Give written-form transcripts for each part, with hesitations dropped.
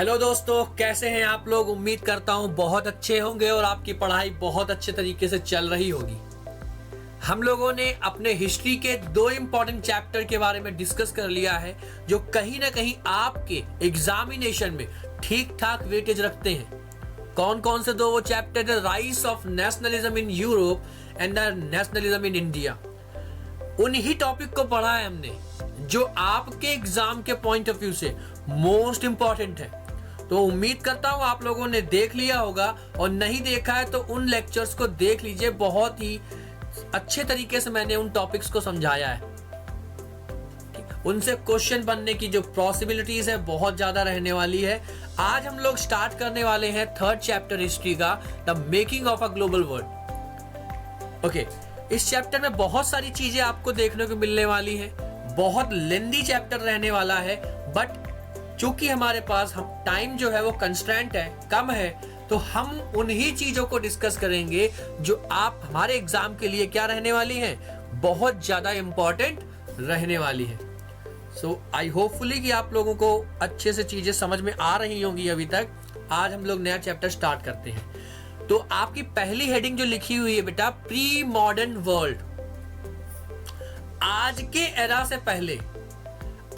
Hello दोस्तों, कैसे हैं आप लोग। उम्मीद करता हूं बहुत अच्छे होंगे और आपकी पढ़ाई बहुत अच्छे तरीके से चल रही होगी। हम लोगों ने अपने हिस्ट्री के दो इंपॉर्टेंट चैप्टर के बारे में डिस्कस कर लिया है जो कहीं ना कहीं आपके एग्जामिनेशन में ठीक ठाक वेटेज रखते हैं। कौन कौन से दो वो चैप्टर है? Rise of nationalism in Europe and the nationalism in India. उन्हीं टॉपिक को पढ़ा है हमने जो आपके एग्जाम के पॉइंट ऑफ व्यू से मोस्ट इंपॉर्टेंट है। तो उम्मीद करता हूं आप लोगों ने देख लिया होगा, और नहीं देखा है तो उन लेक्चर्स को देख लीजिए। बहुत ही अच्छे तरीके से मैंने उन टॉपिक्स को समझाया है। उनसे क्वेश्चन बनने की जो पॉसिबिलिटीज है बहुत ज्यादा रहने वाली है। आज हम लोग स्टार्ट करने वाले हैं थर्ड चैप्टर हिस्ट्री का, the making of a global world. Okay, इस चैप्टर में बहुत सारी चीजें आपको देखने को मिलने वाली है। बहुत लेंदी चैप्टर रहने वाला है, बट चूंकि हमारे पास टाइम जो है वो कंस्ट्रेंट है, कम है, तो हम उन्हीं चीजों को डिस्कस करेंगे जो आप हमारे एग्जाम के लिए क्या रहने वाली है, बहुत ज्यादा इंपॉर्टेंट रहने वाली है। सो आई होपफुली कि आप लोगों को अच्छे से चीजें समझ में आ रही होंगी अभी तक। आज हम लोग नया चैप्टर स्टार्ट करते हैं। तो आपकी पहली हेडिंग जो लिखी हुई है बेटा, प्री मॉडर्न वर्ल्ड। आज के एरा से पहले,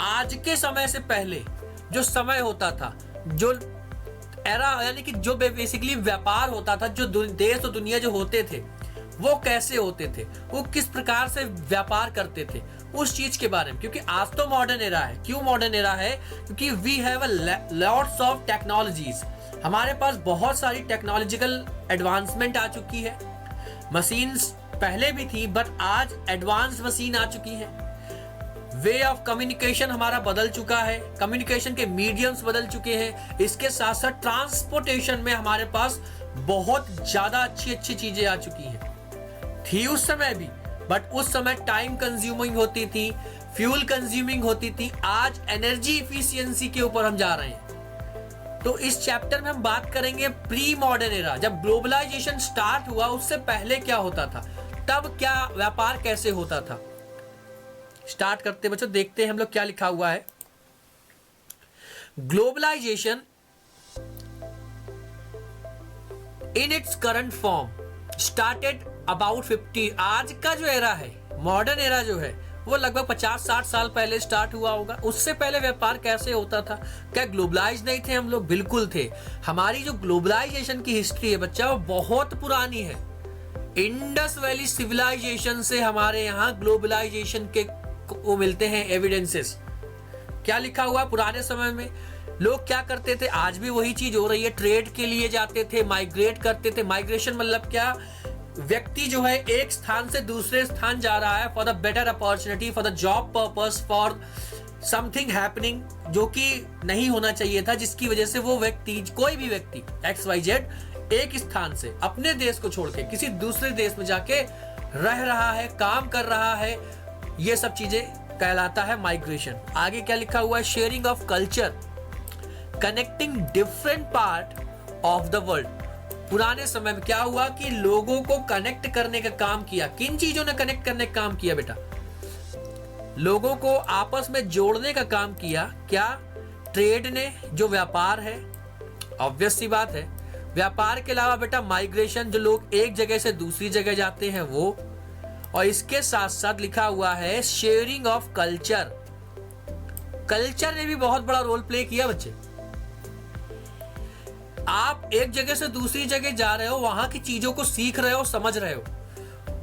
आज के समय से पहले जो समय होता था, जो एरा यानी कि जो बेसिकली व्यापार होता था, जो देश और दुनिया जो होते थे वो कैसे होते थे, वो किस प्रकार से व्यापार करते थे, उस चीज के बारे में। क्योंकि आज तो मॉडर्न एरा है। क्यों मॉडर्न एरा है? क्योंकि we have lots of technologies. हमारे पास बहुत सारी टेक्नोलॉजिकल एडवांसमेंट आ चुकी है। मशीन्स पहले भी थी, बट आज एडवांस मशीन आ चुकी है। वे ऑफ कम्युनिकेशन हमारा बदल चुका है, कम्युनिकेशन के मीडियम्स बदल चुके हैं। इसके साथ साथ ट्रांसपोर्टेशन में हमारे पास बहुत ज्यादा अच्छी अच्छी चीजें आ चुकी हैं। थी उस समय भी, बट उस समय टाइम कंज्यूमिंग होती थी, फ्यूल कंज्यूमिंग होती थी। आज एनर्जी इफिशियंसी के ऊपर हम जा रहे हैं। तो इस चैप्टर में हम बात करेंगे प्री मॉडर्न एरा, जब ग्लोबलाइजेशन स्टार्ट हुआ उससे पहले क्या होता था, तब क्या व्यापार कैसे होता था। स्टार्ट करते बच्चों, देखते हैं हम लोग क्या लिखा हुआ है। Globalization in its current form started about 50। आज का जो एरा है, मॉडर्न एरा जो है, वो लगभग 50-60 साल पहले स्टार्ट हुआ होगा। उससे पहले व्यापार कैसे होता था? क्या ग्लोबलाइज नहीं थे हम लोग? बिल्कुल थे। हमारी जो ग्लोबलाइजेशन की हिस्ट्री है बच्चा, वो बहुत पुरानी है। इंडस वैली सिविलाइजेशन से हमारे यहाँ ग्लोबलाइजेशन के वो मिलते हैं एविडेंसेस। क्या लिखा हुआ है? पुराने समय में लोग क्या करते थे, आज भी वही चीज हो रही है। ट्रेड के लिए जाते थे, माइग्रेट करते थे। माइग्रेशन मतलब क्या? व्यक्ति जो है एक स्थान से दूसरे स्थान जा रहा है for the better opportunity, for the job purpose, for something happening जो कि नहीं होना चाहिए था, जिसकी वजह से वो व्यक्ति, कोई भी व्यक्ति XYZ एक स्थान से अपने देश को छोड़ के किसी दूसरे देश में जाके रह रहा है, काम कर रहा है। ये सब चीजें कहलाता है माइग्रेशन। आगे क्या लिखा हुआ है? Sharing of culture connecting different part of the world. पुराने समय में क्या हुआ कि लोगों को कनेक्ट करने का काम किया। किन चीजों ने कनेक्ट करने का काम किया बेटा? लोगों को आपस में जोड़ने का काम किया। क्या? ट्रेड ने, जो व्यापार है। ऑब्वियस सी बात है। व्यापार के अलावा बेटा माइग्रेशन, जो लोग एक जगह से दूसरी जगह जाते हैं वो। और इसके साथ साथ लिखा हुआ है शेयरिंग ऑफ कल्चर। कल्चर ने भी बहुत बड़ा रोल प्ले किया बच्चे। आप एक जगह से दूसरी जगह जा रहे हो, वहां की चीजों को सीख रहे हो, समझ रहे हो,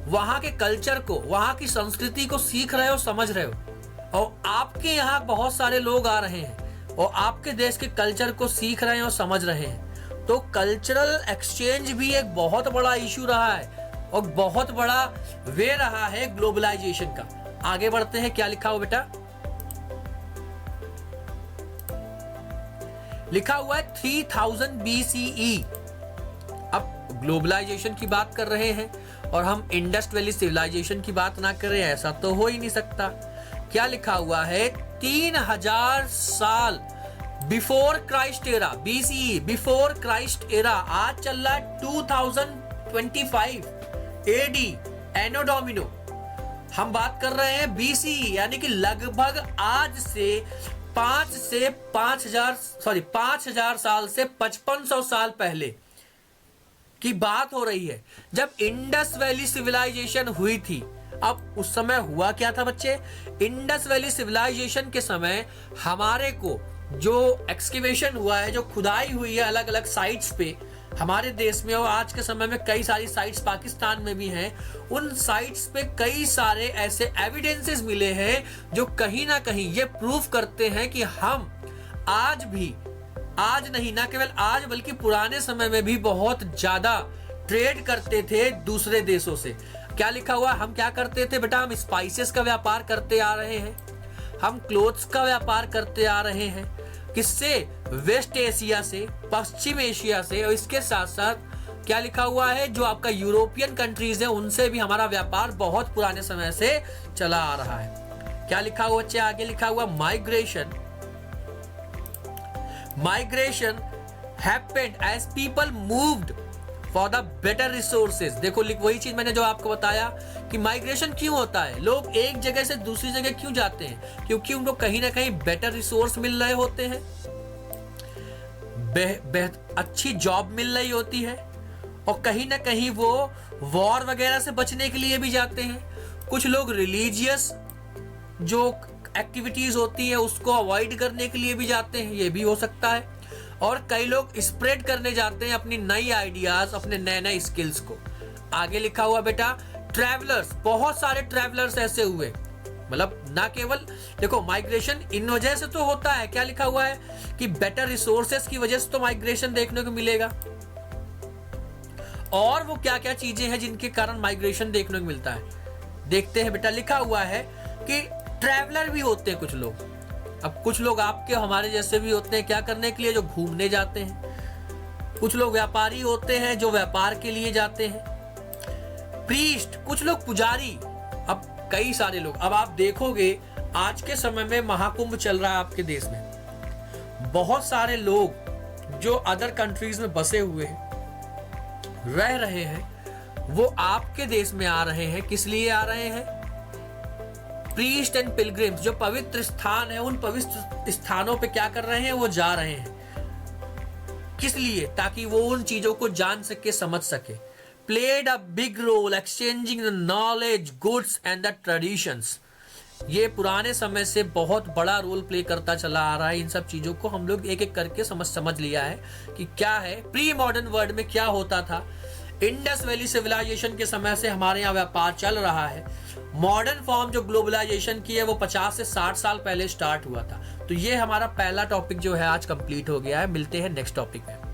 वहां के कल्चर को, वहां की संस्कृति को सीख रहे हो, समझ रहे हो। और आपके यहाँ बहुत सारे लोग आ रहे हैं और आपके देश के कल्चर को सीख रहे हैं और समझ रहे हैं। तो कल्चरल एक्सचेंज भी एक बहुत बड़ा इशू रहा है और बहुत बड़ा वे रहा है ग्लोबलाइजेशन का। आगे बढ़ते हैं। क्या लिखा हुआ बेटा? लिखा हुआ है 3000 BCE। अब ग्लोबलाइजेशन की बात कर रहे हैं और हम इंडस वैली सिविलाइजेशन की बात ना कर रहे हैं, ऐसा तो हो ही नहीं सकता। क्या लिखा हुआ है? 3000 साल before Christ era, BCE, before Christ era. आज चल रहा है 2025 AD, एनो डोमिनो। हम बात कर रहे हैं BCE, यानी कि लगभग आज से 5,000 साल से 5500 साल पहले की बात हो रही है, जब इंडस वैली सिविलाइजेशन हुई थी। अब उस समय हुआ क्या था बच्चे? इंडस वैली सिविलाइजेशन के समय हमारे को जो एक्सकेवेशन हुआ है, जो खुदाई हुई है अलग अलग साइट्स पे हमारे देश में, और आज के समय में कई सारी साइट्स पाकिस्तान में भी हैं, उन साइट्स पे कई सारे ऐसे एविडेंसेस मिले हैं जो कहीं ना कहीं ये प्रूफ करते हैं कि हम आज भी, आज नहीं, ना केवल आज बल्कि पुराने समय में भी बहुत ज्यादा ट्रेड करते थे दूसरे देशों से। क्या लिखा हुआ? हम क्या करते थे बेटा? हम स्पाइसेस का व्यापार करते आ रहे हैं, हम क्लोथ्स का व्यापार करते आ रहे हैं। किससे? वेस्ट एशिया से, पश्चिम एशिया से, और इसके साथ साथ क्या लिखा हुआ है, जो आपका यूरोपियन कंट्रीज है उनसे भी हमारा व्यापार बहुत पुराने समय से चला आ रहा है। क्या लिखा हुआ बच्चे? आगे लिखा हुआ migration happened as people moved for the better resources. देखो वही चीज मैंने जो आपको बताया कि माइग्रेशन क्यों होता है, लोग एक जगह से दूसरी जगह क्यों जाते हैं? क्योंकि उनको कहीं ना कहीं बेटर रिसोर्स मिल रहे होते हैं, अच्छी जॉब मिल रही होती है, और कहीं ना कहीं वो वॉर वगैरह से बचने के लिए भी जाते हैं। कुछ लोग रिलीजियस जो एक्टिविटीज होती है उसको अवॉइड करने के लिए भी जाते हैं, ये भी हो सकता है। और कई लोग स्प्रेड करने जाते हैं अपनी नई आइडियाज, अपने नए नए स्किल्स को। आगे लिखा हुआ बेटा ट्रैवलर्स, बहुत सारे ट्रैवलर्स ऐसे हुए, मतलब ना केवल देखो माइग्रेशन इन वजह से तो होता है, क्या लिखा हुआ है कि बेटर रिसोर्सेस की वजह से तो माइग्रेशन देखने को मिलेगा। और वो क्या क्या चीजें हैं जिनके कारण माइग्रेशन देखने को मिलता है, देखते हैं बेटा। लिखा हुआ है कि ट्रैवलर भी होते हैं कुछ लोग। अब कुछ लोग आपके हमारे जैसे भी होते हैं, क्या करने के लिए? जो घूमने जाते हैं। कुछ लोग व्यापारी होते हैं जो व्यापार के लिए जाते हैं। प्रीस्ट, कुछ लोग पुजारी, अब कई सारे लोग। अब आप देखोगे आज के समय में महाकुंभ चल रहा है आपके देश में, बहुत सारे लोग जो अदर कंट्रीज में बसे हुए हैं, रह रहे हैं, वो आपके देश में आ रहे हैं। किस लिए आ रहे हैं? प्रीस्ट एंड पिलग्रिम्स, जो पवित्र स्थान है, उन पवित्र स्थानों पे क्या कर रहे हैं? वो जा रहे हैं। किस लिए? ताकि वो उन चीजों को जान सके, समझ सके। Played a big role exchanging the knowledge, goods and the traditions. ये पुराने समय से बहुत बड़ा रोल प्ले करता चला आ रहा है। इन सब चीजों को हम लोग एक एक करके समझ लिया है कि क्या है। प्री मॉडर्न वर्ल्ड में क्या होता था, इंडस वैली सिविलाइजेशन के समय से हमारे यहाँ व्यापार चल रहा है। मॉडर्न फॉर्म जो ग्लोबलाइजेशन की है वो 50 से 60 साल पहले स्टार्ट हुआ था। तो ये हमारा पहला टॉपिक जो है आज कंप्लीट हो गया है। मिलते हैं नेक्स्ट टॉपिक में।